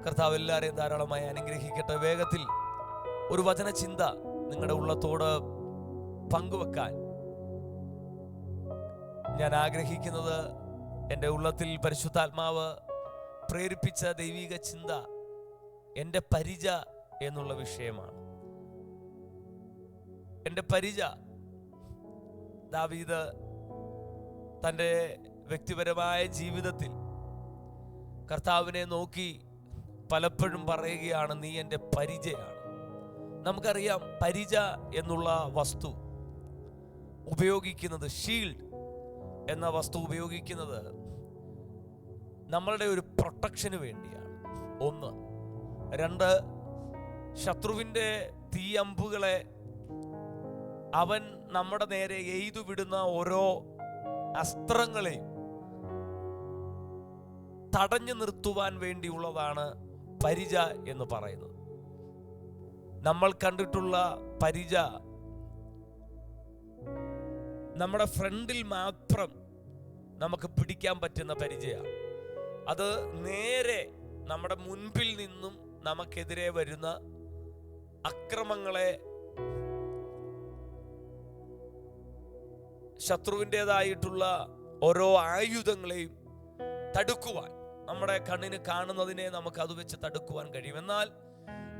കർത്താവ് എല്ലാവരെയും ധാരാളമായി അനുഗ്രഹിക്കട്ടെ. വേഗത്തിൽ ഒരു വചനചിന്ത നിങ്ങളുടെ ഉള്ളത്തോട് പങ്കുവെക്കാൻ ഞാൻ ആഗ്രഹിക്കുന്നത്, എൻ്റെ ഉള്ളത്തിൽ പരിശുദ്ധാത്മാവ് പ്രേരിപ്പിച്ച ദൈവിക ചിന്ത എൻ്റെ പരിച എന്നുള്ള വിഷയമാണ്. എൻ്റെ പരിച. ദാവീദ് തൻ്റെ വ്യക്തിപരമായ ജീവിതത്തിൽ കർത്താവിനെ നോക്കി പലപ്പോഴും പറയുകയാണ്, നീ എൻ്റെ പരിചയാണ്. നമുക്കറിയാം, പരിച എന്നുള്ള വസ്തു ഉപയോഗിക്കുന്നത്, ഷീൽഡ് എന്ന വസ്തു ഉപയോഗിക്കുന്നത് നമ്മളുടെ ഒരു പ്രൊട്ടക്ഷന് വേണ്ടിയാണ്. ഒന്ന്. രണ്ട്, ശത്രുവിൻ്റെ തീയമ്പുകളെ അവൻ നമ്മുടെ നേരെ എയ്തു വിടുന്ന ഓരോ അസ്ത്രങ്ങളെയും തടഞ്ഞു നിർത്തുവാൻ വേണ്ടിയുള്ളതാണ് പരിച എന്ന് പറയുന്നത്. നമ്മൾ കണ്ടിട്ടുള്ള പരിച നമ്മുടെ ഫ്രണ്ടിൽ മാത്രം നമുക്ക് പിടിക്കാൻ പറ്റുന്ന പരിചയാണ്. അത് നേരെ നമ്മുടെ മുൻപിൽ നിന്നും നമുക്കെതിരെ വരുന്ന അക്രമങ്ങളെ, ശത്രുവിൻ്റെതായിട്ടുള്ള ഓരോ ആയുധങ്ങളെയും തടുക്കുവാൻ, നമ്മുടെ കണ്ണിന് കാണുന്നതിനെ നമുക്ക് അത് വെച്ച് തടുക്കുവാൻ കഴിയും. എന്നാൽ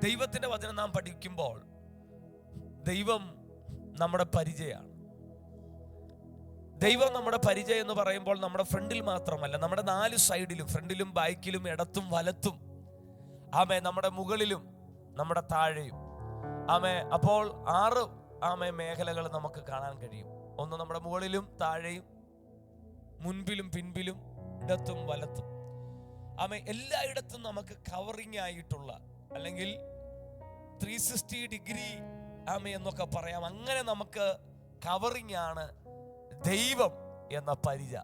ദൈവത്തിന്റെ വചനം നാം പഠിക്കുമ്പോൾ ദൈവം നമ്മുടെ പരിചയാണ്. ദൈവം നമ്മുടെ പരിചയം എന്ന് പറയുമ്പോൾ നമ്മുടെ ഫ്രണ്ടിൽ മാത്രമല്ല, നമ്മുടെ 4 സൈഡിലും, ഫ്രണ്ടിലും ബാക്കിലും ഇടത്തും വലത്തും, ആമേ, നമ്മുടെ മുകളിലും നമ്മുടെ താഴെയും, ആമേ. അപ്പോൾ 6 മേഖലകൾ നമുക്ക് കാണാൻ കഴിയും. ഒന്ന്, നമ്മുടെ മുകളിലും താഴെയും മുൻപിലും പിൻപിലും ഇടത്തും വലത്തും, ആമേ, എല്ലായിടത്തും നമുക്ക് കവറിങ് ആയിട്ടുള്ള, അല്ലെങ്കിൽ 360 ഡിഗ്രി ആമേ എന്നൊക്കെ പറയാം. അങ്ങനെ നമുക്ക് കവറിങ് ആണ് ദൈവം എന്ന പരിച.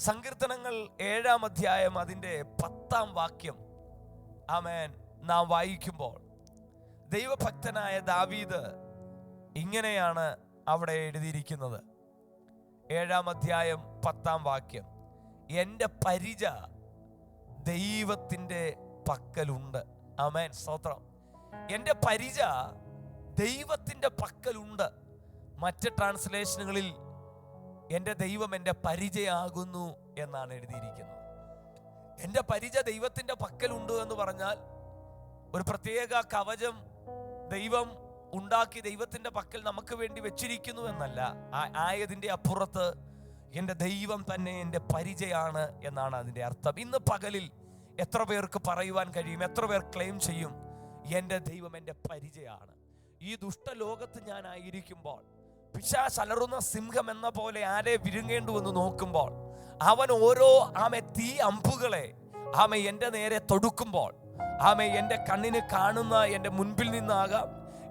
സങ്കീർത്തനങ്ങൾ 7-ാം അധ്യായം അതിൻ്റെ 10-ാം വാക്യം ആമേൻ നാം വായിക്കുമ്പോൾ ദൈവഭക്തനായ ദാവീദ് ഇങ്ങനെയാണ് അവിടെ എഴുതിയിരിക്കുന്നത്. 7-ാം അധ്യായം 10-ാം വാക്യം, എൻ്റെ പരിച ദൈവത്തിൻ്റെ പക്കലുണ്ട്. ആമേൻ, സ്തോത്രം. എൻ്റെ പരിച ദൈവത്തിൻ്റെ പക്കലുണ്ട്. മറ്റ് ട്രാൻസ്ലേഷനുകളിൽ എൻ്റെ ദൈവം എൻ്റെ പരിചയാകുന്നു എന്നാണ് എഴുതിയിരിക്കുന്നത്. എൻ്റെ പരിച ദൈവത്തിൻ്റെ പക്കലുണ്ട് എന്ന് പറഞ്ഞാൽ ഒരു പ്രത്യേക കവചം ദൈവം ഉണ്ടാക്കി ദൈവത്തിൻ്റെ പക്കൽ നമുക്ക് വേണ്ടി വെച്ചിരിക്കുന്നു എന്നല്ല. ആയതിൻ്റെ അപ്പുറത്ത് എൻ്റെ ദൈവം തന്നെ എൻ്റെ പരിചയാണ് എന്നാണ് അതിൻ്റെ അർത്ഥം. ഇന്ന് പകലിൽ എത്ര പേർക്ക് പറയുവാൻ കഴിയും, എത്ര പേർ ക്ലെയിം ചെയ്യും, എൻ്റെ ദൈവം എൻ്റെ പരിചയാണ്? ഈ ദുഷ്ടലോകത്ത് ഞാൻ ആയിരിക്കുമ്പോൾ, പിശാച് അലറുന്ന സിംഹം എന്ന പോലെ ആരെ വിഴുങ്ങേണ്ടുവെന്ന് നോക്കുമ്പോൾ, അവൻ ഓരോ തീ അമ്പുകളെ എൻ്റെ നേരെ തൊടുക്കുമ്പോൾ, എൻ്റെ കണ്ണിന് കാണുന്ന എൻ്റെ മുൻപിൽ നിന്നാകാം,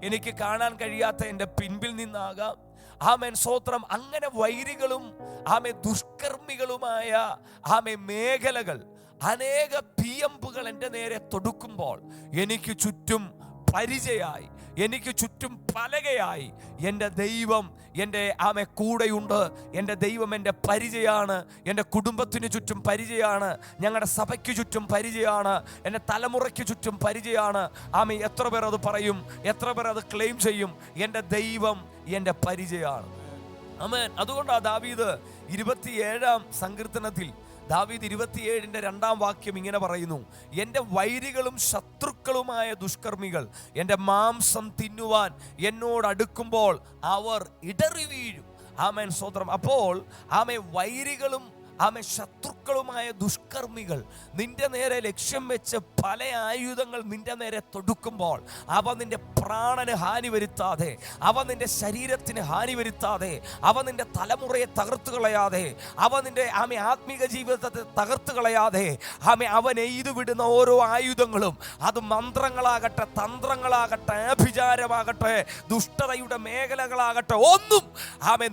എനിക്ക് കാണാൻ കഴിയാത്ത എൻ്റെ പിൻപിൽ നിന്നാകാം, സ്തോത്രം. അങ്ങനെ വൈരികളും ദുഷ്കർമ്മികളുമായ മേഖലകൾ, അനേക തീയമ്പുകൾ എൻ്റെ നേരെ തൊടുക്കുമ്പോൾ എനിക്ക് ചുറ്റും പരിചയായി, എനിക്ക് ചുറ്റും പലകയായി എൻ്റെ ദൈവം എൻ്റെ കൂടെയുണ്ട്. എൻ്റെ ദൈവം എൻ്റെ പരിചയാണ്. എൻ്റെ കുടുംബത്തിന് ചുറ്റും പരിചയാണ്, ഞങ്ങളുടെ സഭയ്ക്ക് ചുറ്റും പരിചയാണ്, എൻ്റെ തലമുറയ്ക്ക് ചുറ്റും പരിചയാണ്. എത്ര പേർ അത് പറയും, എത്ര പേർ അത് ക്ലെയിം ചെയ്യും? എൻ്റെ ദൈവം എൻ്റെ പരിചയാണ്. ആമേൻ. അതുകൊണ്ടാണ് ദാവീദ് 27-ാം സങ്കീർത്തനത്തിൽ ദാവീദ് 27-ന്റെ 2-ാം വാക്യം ഇങ്ങനെ പറയുന്നു, എൻ്റെ വൈരികളും ശത്രുക്കളുമായ ദുഷ്കർമ്മികൾ എൻ്റെ മാംസം തിന്നുവാൻ എന്നോട് അടുക്കുമ്പോൾ അവർ ഇടറി വീഴും. ആമേൻ, സ്തോത്രം. അപ്പോൾ വൈരികളും ശത്രുക്കളുമായ ദുഷ്കർമ്മികൾ നിന്റെ നേരെ ലക്ഷ്യം വെച്ച് പല ആയുധങ്ങൾ നിന്റെ നേരെ തൊടുക്കുമ്പോൾ അവ നിന്റെ പ്രാണന് ഹാനി വരുത്താതെ, അവ നിന്റെ ശരീരത്തിന് ഹാനി വരുത്താതെ, അവ നിന്റെ തലമുറയെ തകർത്തു കളയാതെ, അവ നിന്റെ ആത്മീക ജീവിതത്തെ തകർത്തു കളയാതെ, അവൻ എയ്തു വിടുന്ന ഓരോ ആയുധങ്ങളും, അത് മന്ത്രങ്ങളാകട്ടെ, തന്ത്രങ്ങളാകട്ടെ, ആഭിചാരമാകട്ടെ, ദുഷ്ടതയുടെ മേഖലകളാകട്ടെ, ഒന്നും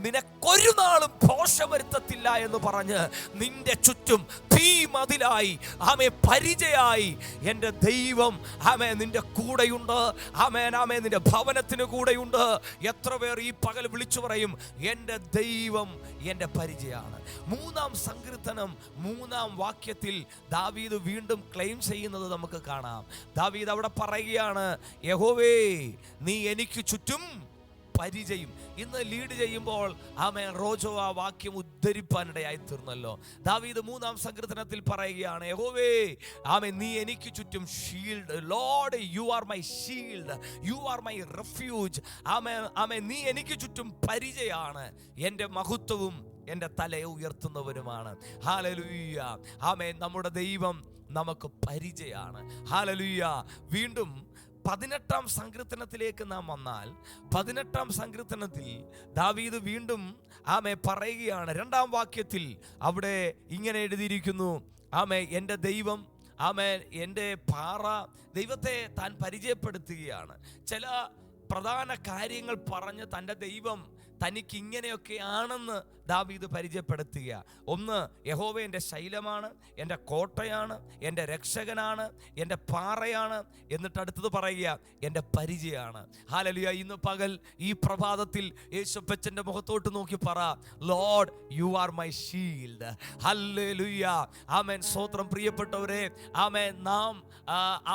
നിനക്കൊരു നാളും ദോഷം വരുത്തത്തില്ല എന്ന് പറഞ്ഞ് നിന്റെ ചുറ്റും തീ മതിലായി ആമേ പരിചയായി എൻ്റെ ദൈവം ആമേ നിന്റെ കൂടെയുണ്ട്. ആമേൻ ആമേ നിന്റെ ഭവനത്തിന് കൂടെയുണ്ട്. എത്ര പേർ ഈ പകൽ വിളിച്ചു പറയും എൻ്റെ ദൈവം എൻ്റെ പരിചയമാണ്. 3-ാം സങ്കീർത്തനം 3-ാം വാക്യത്തിൽ ദാവീദ് വീണ്ടും ക്ലെയിം ചെയ്യുന്നത് നമുക്ക് കാണാം. ദാവീദ് അവിടെ പറയുകയാണ്, യഹോവേ നീ എനിക്ക് ചുറ്റും പരിചയം. ഇന്ന് ലീഡ് ചെയ്യുമ്പോൾ ആമേൻ റോജോ ആ വാക്യം ഉദ്ധരിപ്പാനിടയായി തീർന്നല്ലോ. ദാവീദ് 3-ാം സങ്കീർത്തനത്തിൽ പറയുകയാണ്, യഹോവേ ആമേൻ നീ എനിക്ക് ചുറ്റും shield. Lord you are my shield, you are my refuge. ആമേൻ ആമേൻ നീ എനിക്ക് ചുറ്റും പരിചയാണ്, എൻ്റെ മഹത്വവും എൻ്റെ തലയെ ഉയർത്തുന്നവനുമാണ്. ഹല്ലേലൂയ. ആമേൻ നമ്മുടെ ദൈവം നമുക്ക് പരിചയമാണ്. ഹല്ലേലൂയ. വീണ്ടും 18-ാം സങ്കീർത്തനത്തിലേക്ക് നാം വന്നാൽ 18-ാം സങ്കീർത്തനത്തിൽ ദാവീദ് വീണ്ടും ആമേ പറയുകയാണ്. 2-ാം വാക്യത്തിൽ അവിടെ ഇങ്ങനെ എഴുതിയിരിക്കുന്നു, ആമേ എൻ്റെ ദൈവം ആമേ എൻ്റെ പാറ. ദൈവത്തെ താൻ പരിചയപ്പെടുത്തുകയാണ്. ചില പ്രധാന കാര്യങ്ങൾ പറഞ്ഞ് തൻ്റെ ദൈവം തനിക്ക് ഇങ്ങനെയൊക്കെയാണെന്ന് ദാവീദ് പരിചയപ്പെടുത്തുക. ഒന്ന്, യഹോവ എൻ്റെ ശൈലമാണ്, എൻ്റെ കോട്ടയാണ്, എൻ്റെ രക്ഷകനാണ്, എൻ്റെ പാറയാണ്. എന്നിട്ട് അടുത്തത് പറയുക എൻ്റെ പരിചയമാണ്. ഹല്ലേലൂയ. ഇന്ന് പകൽ ഈ പ്രഭാതത്തിൽ യേശുപ്പച്ചൻ്റെ മുഖത്തോട്ട് നോക്കി പറ, Lord you are my shield. ഹല്ലേലൂയ. ആമേൻ. സ്തോത്രം. പ്രിയപ്പെട്ടവരെ, ആമേൻ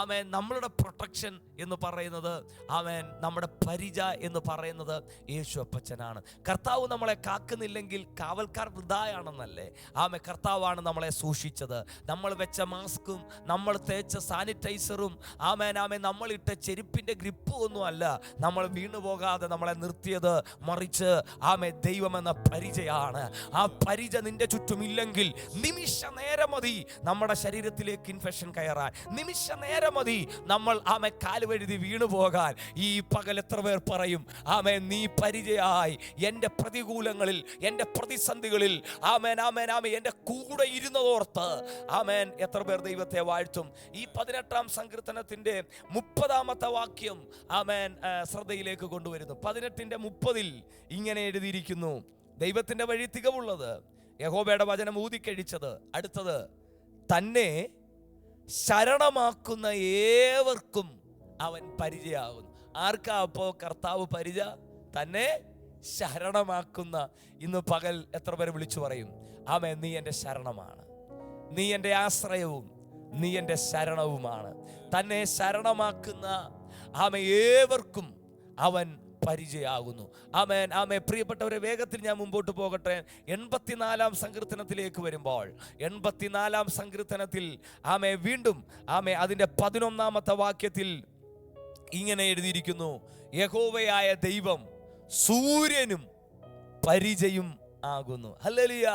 ആമേൻ നമ്മളുടെ പ്രൊട്ടക്ഷൻ എന്ന് പറയുന്നത്, ആമേൻ നമ്മുടെ പരിച എന്ന് പറയുന്നത് യേശുപ്പച്ചനാണ്. കർത്താവ് നമ്മളെ കാക്കുന്നില്ലെങ്കിൽ കാവൽക്കാർ വൃഥായാണെന്നല്ലേ? ആമേ കർത്താവാണ് നമ്മളെ സൂക്ഷിച്ചത്. നമ്മൾ വെച്ച മാസ്കും നമ്മൾ തേച്ച സാനിറ്റൈസറും ആമേൻ ആമേൻ നമ്മളിട്ട ചെരുപ്പിൻ്റെ ഗ്രിപ്പും ഒന്നും അല്ല നമ്മൾ വീണുപോകാതെ നമ്മളെ നിർത്തിയത്. മറിച്ച് ആമേ ദൈവമെന്ന പരിചയാണ്. ആ പരിച നിന്റെ ചുറ്റുമില്ലെങ്കിൽ നിമിഷ നേരം മതി നമ്മുടെ ശരീരത്തിലേക്ക് ഇൻഫെക്ഷൻ കയറാൻ. നിമിഷ നേരം മതി നമ്മൾ ആമേ കാലുവഴുതി വീണുപോകാൻ. ഈ പകൽ എത്ര പേർ പറയും, ആമേ നീ പരിചയായി എൻ്റെ പ്രതികൂലങ്ങളിൽ, എൻ്റെ പ്രതിസന്ധികളിൽ ആമേൻ ആമേൻ ആമേൻ എൻ്റെ കൂടെ ഇരുന്നതോർത്ത് ആമേൻ. എത്ര പേർ ദൈവത്തെ വാഴ്ത്തും? ഈ 18-ാം സങ്കീർത്തനത്തിൻ്റെ 30-ാമത്തെ വാക്യം ആമേൻ ശ്രദ്ധയിലേക്ക് കൊണ്ടുവരുന്നു. 18-30 ഇങ്ങനെ എഴുതിയിരിക്കുന്നു, ദൈവത്തിൻ്റെ വഴി തികവുള്ളത്, യഹോവയുടെ വചനം ഊതിക്കഴിച്ചത്. അടുത്തത്, തന്നെ ശരണമാക്കുന്ന ഏവർക്കും അവൻ പരിചയമാകുന്നു. ആർക്കാ അപ്പോ കർത്താവ് പരിച? തന്നെ ശരണമാക്കുന്ന. ഇന്ന് പകൽ എത്ര പേര് വിളിച്ചു പറയും, ആമേൻ നീ എൻ്റെ ശരണമാണ്, നീ എൻ്റെ ആശ്രയവും, നീ എൻ്റെ ശരണവുമാണ്. തന്നെ ശരണമാക്കുന്ന ആമേൻ ഏവർക്കും അവൻ പരിചയമാകുന്നു. ആമേൻ ആമേൻ. പ്രിയപ്പെട്ടവരെ, വേഗത്തിൽ ഞാൻ മുമ്പോട്ട് പോകട്ടെ. 84-ാം സങ്കീർത്തനത്തിലേക്ക് വരുമ്പോൾ 84-ാം സങ്കീർത്തനത്തിൽ ആമേ വീണ്ടും ആമേ അതിൻ്റെ 11-ാമത്തെ വാക്യത്തിൽ ഇങ്ങനെ എഴുതിയിരിക്കുന്നു, യഹോവയായ ദൈവം സൂര്യനും പരിചയം ആകുന്നു. ഹല്ലേലൂയ.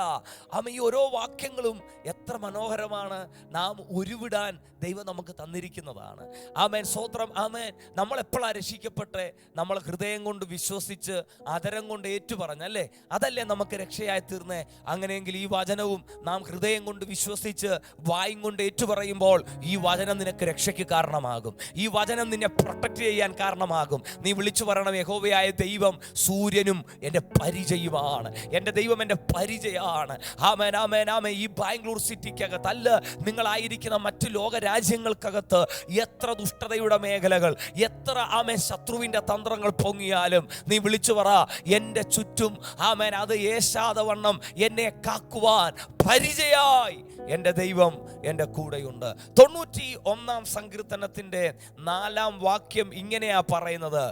ആമേൻ. ഈ ഓരോ വാക്യങ്ങളും എത്ര മനോഹരമാണ്. നാം ഉരുവിടാൻ ദൈവം നമുക്ക് തന്നിരിക്കുന്നതാണ്. ആമേൻ. സ്തോത്രം. ആമേൻ. നമ്മളെപ്പോഴാണ് രക്ഷിക്കപ്പെട്ടെ? നമ്മൾ ഹൃദയം കൊണ്ട് വിശ്വസിച്ച് അതരം കൊണ്ട് ഏറ്റുപറഞ്ഞല്ലേ? അതല്ലേ നമുക്ക് രക്ഷയായി തീർന്നേ? അങ്ങനെയെങ്കിൽ ഈ വചനവും നാം ഹൃദയം കൊണ്ട് വിശ്വസിച്ച് വായും കൊണ്ട് ഏറ്റുപറയുമ്പോൾ ഈ വചനം നിനക്ക് രക്ഷയ്ക്ക് കാരണമാകും. ഈ വചനം നിന്നെ പ്രൊട്ടക്റ്റ് ചെയ്യാൻ കാരണമാകും. നീ വിളിച്ചു പറയണം, യഹോവയായ ദൈവം സൂര്യനും എൻ്റെ പരിചയമാണ്, എൻ്റെ ദൈവം എൻ്റെ പരിചയമാണ്. ആമേൻ ആമേൻ ആമേൻ. ഈ ബാംഗ്ലൂർ സിറ്റിക്കകത്ത് അല്ല, നിങ്ങളായിരിക്കുന്ന മറ്റ് ലോക രാജ്യങ്ങൾക്കകത്ത് എത്ര ദുഷ്ടതയുടെ മേഖലകൾ, എത്ര ആമേൻ ശത്രുവിൻ്റെ തന്ത്രങ്ങൾ പൊങ്ങിയാലും നീ വിളിച്ചു പറ, എൻ്റെ ചുറ്റും ആമേൻ അത് ഏശാതെ വണ്ണം എന്നെ കാക്കുവാൻ പരിചയായി എൻ്റെ ദൈവം എൻ്റെ കൂടെയുണ്ട്. 91-ാം സങ്കീർത്തനത്തിൻ്റെ 4-ാം വാക്യം ഇങ്ങനെയാ പറയുന്നത്,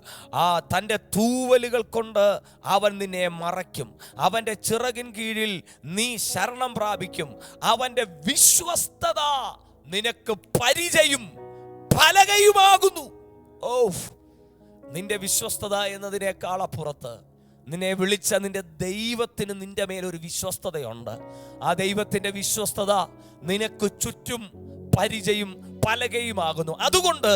തൻ്റെ തൂവലുകൾ കൊണ്ട് അവൻ നിന്നെ മറയ്ക്കും, അവൻ്റെ ചിറകിൻ കീഴിൽ നീ ശരണം പ്രാപിക്കും, അവൻ്റെ വിശ്വസ്തത നിനക്ക് പരിചയം പലകയുമാകുന്നു. നിന്റെ വിശ്വസ്തത എന്നതിനേക്കാൾ അപ്പുറത്ത് നിന്നെ വിളിച്ച നിന്റെ ദൈവത്തിന് നിന്റെ മേലൊരു വിശ്വസ്തതയുണ്ട്. ആ ദൈവത്തിൻ്റെ വിശ്വസ്തത നിനക്ക് ചുറ്റും പരിചയം പലകയുമാകുന്നു. അതുകൊണ്ട്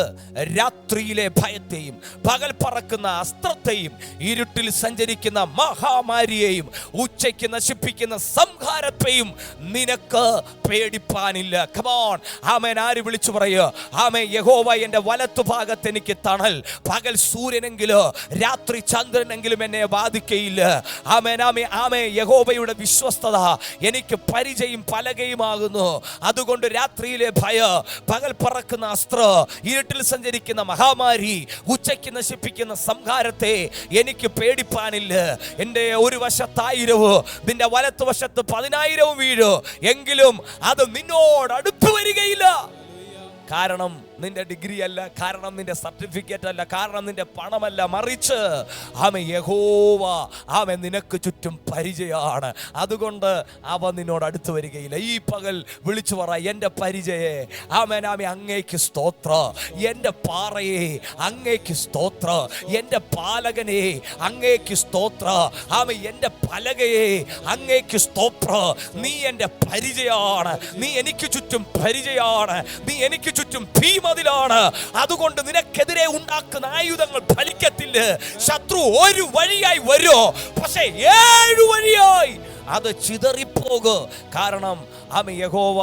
രാത്രിയിലെ ഭയത്തെയും പകൽ പറക്കുന്ന അസ്ത്രത്തെയും ഇരുട്ടിൽ സഞ്ചരിക്കുന്ന മഹാമാരിയെയും ഉച്ചയ്ക്ക് നശിപ്പിക്കുന്ന സംഹാരത്തെയും നിനക്ക് പേടിപ്പാനില്ല. കമോൺ, ആമേൻ. ആര് വിളിച്ചു പറയുക? ആമേൻ. യഹോവ എൻ്റെ വലത്തുഭാഗത്ത് എനിക്ക് തണൽ. പകൽ സൂര്യനെങ്കിലും രാത്രി ചന്ദ്രനെങ്കിലും എന്നെ ബാധിക്കയില്ല. ആമേൻ, ആമേൻ, ആമേൻ. യഹോവയുടെ വിശ്വസ്തത എനിക്ക് പരിചയം പലകയുമാകുന്നു. അതുകൊണ്ട് രാത്രിയിലെ ഭയം, പകൽ പറക്കുന്ന അസ്ത്രം, ഇരുട്ടിൽ സഞ്ചരിക്കുന്ന മഹാമാരി, ഉച്ചയ്ക്ക് നശിപ്പിക്കുന്ന സംഹാരത്തെ എനിക്ക് പേടിപ്പാനില്ല. എൻ്റെ ഒരു വശത്ത് 1000, നിന്റെ വലത്തുവശത്ത് 10,000 വീഴും, എങ്കിലും അത് നിന്നോട് അടുത്തു വരികയില്ല. കാരണം നിന്റെ ഡിഗ്രി അല്ല, കാരണം നിന്റെ സർട്ടിഫിക്കറ്റ് അല്ല, കാരണം നിന്റെ പണമല്ല, മറിച്ച് ആമേൻ യഹോവ ആമേൻ നിനക്ക് ചുറ്റും പരിചയമാണ്. അതുകൊണ്ട് അവൻ നിന്നോട് അടുത്ത് വരികയില്ല. ഈ പകൽ വിളിച്ചു പറ, എൻ്റെ പരിചയേ, ആമേൻ, ആമേൻ, അങ്ങേക്ക് സ്തോത്ര. എൻ്റെ പാറയെ അങ്ങേക്ക് സ്തോത്ര. എൻ്റെ പാലകനെ അങ്ങേക്ക് സ്തോത്ര. ആമേൻ, എൻ്റെ പലകയെ അങ്ങേക്ക് സ്തോത്ര. നീ എൻ്റെ പരിചയമാണ്. നീ എനിക്ക് ചുറ്റും പരിചയമാണ്. നീ എനിക്ക് ചുറ്റും ഭീമതിലാണ്. അതുകൊണ്ട് നിനക്കെതിരെ ഉണ്ടാക്കുന്ന ആയുധങ്ങൾ ഫലിക്കത്തില്ല. ശത്രു ഒരു വഴിയായി വരോ, പക്ഷേ 7 വഴിയായി അത് ചിതറിപ്പോകും. കാരണം ആമേൻ യഹോവ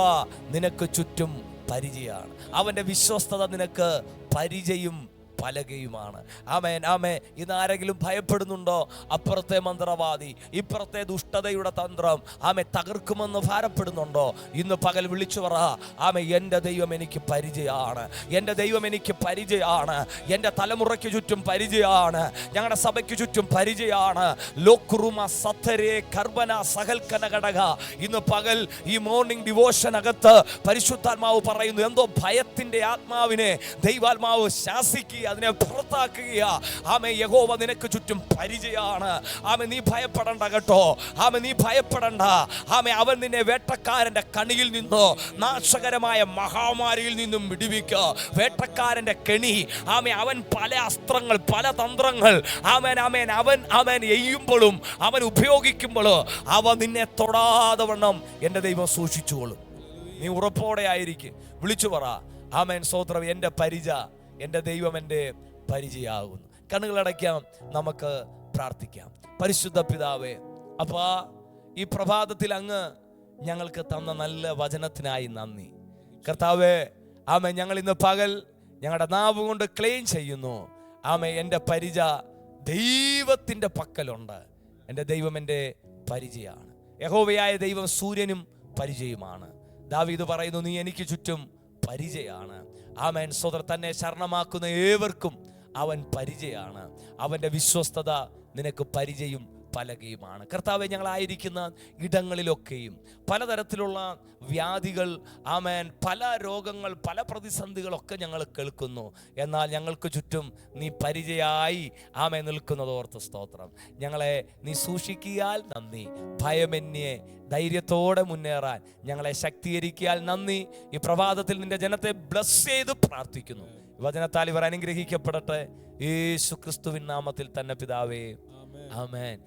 നിനക്ക് ചുറ്റും പരിചയമാണ്. അവൻ്റെ വിശ്വസ്തത നിനക്ക് പരിചയം പലകയുമാണ്. ആമേൻ, ആമേൻ. ഇന്ന് ആരെങ്കിലും ഭയപ്പെടുന്നുണ്ടോ? അപ്പുറത്തെ മന്ത്രവാദി, ഇപ്പുറത്തെ ദുഷ്ടതയുടെ തന്ത്രം ആമേൻ തകർക്കുമെന്ന് ഭാരപ്പെടുന്നുണ്ടോ? ഇന്ന് പകൽ വിളിച്ചു പറ, ആമേൻ, എൻ്റെ ദൈവം എനിക്ക് പരിചയമാണ്. എൻ്റെ ദൈവം എനിക്ക് പരിചയമാണ്. എൻ്റെ തലമുറയ്ക്ക് ചുറ്റും പരിചയമാണ്. ഞങ്ങളുടെ സഭയ്ക്ക് ചുറ്റും പരിചയമാണ്. ലോക്രുമ സത്തരേ കർബന സഹൽക്കന ഘടക. ഇന്ന് പകൽ ഈ മോർണിംഗ് ഡിവോഷനകത്ത് പരിശുദ്ധാത്മാവ് പറയുന്നു, എന്തോ ഭയത്തിൻ്റെ ആത്മാവിനെ ദൈവാത്മാവ് ശാസിക്കുക, അതിനെ പുറത്താക്കുക. ആമേൻ, യഹോവ നിനക്ക് ചുറ്റും പരിചയമാണ്. ആമേൻ, നീ ഭയപ്പെടണ്ട കേട്ടോ. ആമേൻ, നീ ഭയപ്പെടണ്ട. ആമേൻ, അവൻ നിന്നെ വേട്ടക്കാരന്റെ കണിയിൽ നിന്നോ നാശകരമായ മഹാമാരിയിൽ നിന്നും വിടുവിക്കുക. വേട്ടക്കാരന്റെ കെണി, ആമേൻ, അവൻ പല അസ്ത്രങ്ങൾ, പല തന്ത്രങ്ങൾ, ആമേൻ, ആമേൻ, അവൻ എയ്യുമ്പോഴും അവൻ ഉപയോഗിക്കുമ്പോഴും അവ നിന്നെ തൊടാതെ വണ്ണം എൻ്റെ ദൈവം സൂക്ഷിച്ചുകൊള്ളും. നീ ഉറപ്പോടെ ആയിരിക്കും. വിളിച്ചു പറ, ആമേൻ, സ്തോത്രം. എൻ്റെ പരിച, എൻ്റെ ദൈവം എൻ്റെ പരിചയമാകുന്നു. കണ്ണുകളടയ്ക്കാം, നമുക്ക് പ്രാർത്ഥിക്കാം. പരിശുദ്ധ പിതാവേ, അപ്പാ, ഈ പ്രഭാതത്തിൽ അങ്ങ് ഞങ്ങൾക്ക് തന്ന നല്ല വചനത്തിനായി നന്ദി കർത്താവേ. ആമേൻ, ഞങ്ങൾ ഇന്ന് പകൽ ഞങ്ങളുടെ നാവ് കൊണ്ട് ക്ലെയിം ചെയ്യുന്നു, ആമേൻ, എൻ്റെ പരിച ദൈവത്തിൻ്റെ പക്കലുണ്ട്. എൻ്റെ ദൈവം എൻ്റെ പരിചയമാണ്. യഹോവയായ ദൈവം സൂര്യനും പരിചയമാണ്. ദാവീദ് പറയുന്നു, നീ എനിക്ക് ചുറ്റും പരിചയമാണ്. ആമേൻ, സോദർ. തന്നെ ശരണമാക്കുന്ന ഏവർക്കും അവൻ പരിചയമാണ്. അവൻ്റെ വിശ്വസ്തത നിനക്ക് പരിചയം പലകയുമാണ്. കർത്താവെ, ഞങ്ങളായിരിക്കുന്ന ഇടങ്ങളിലൊക്കെയും പലതരത്തിലുള്ള വ്യാധികൾ, ആമേൻ, പല രോഗങ്ങൾ, പല പ്രതിസന്ധികളൊക്കെ ഞങ്ങൾ കേൾക്കുന്നു. എന്നാൽ ഞങ്ങൾക്ക് ചുറ്റും നീ പരിചയമായി ആമേൻ നിൽക്കുന്നതോർത്ത് സ്തോത്രം. ഞങ്ങളെ നീ സൂക്ഷിക്കിയാൽ നന്ദി. ഭയമന്യേ ധൈര്യത്തോടെ മുന്നേറാൻ ഞങ്ങളെ ശക്തീകരിക്കാൻ നന്ദി. ഈ പ്രഭാതത്തിൽ നിന്റെ ജനത്തെ ബ്ലസ് ചെയ്ത് പ്രാർത്ഥിക്കുന്നു. വചനത്താൽ ഇവർ അനുഗ്രഹിക്കപ്പെടട്ടെ. യേശു ക്രിസ്തുവിൻ നാമത്തിൽ തന്നെ പിതാവേ, ആമേൻ.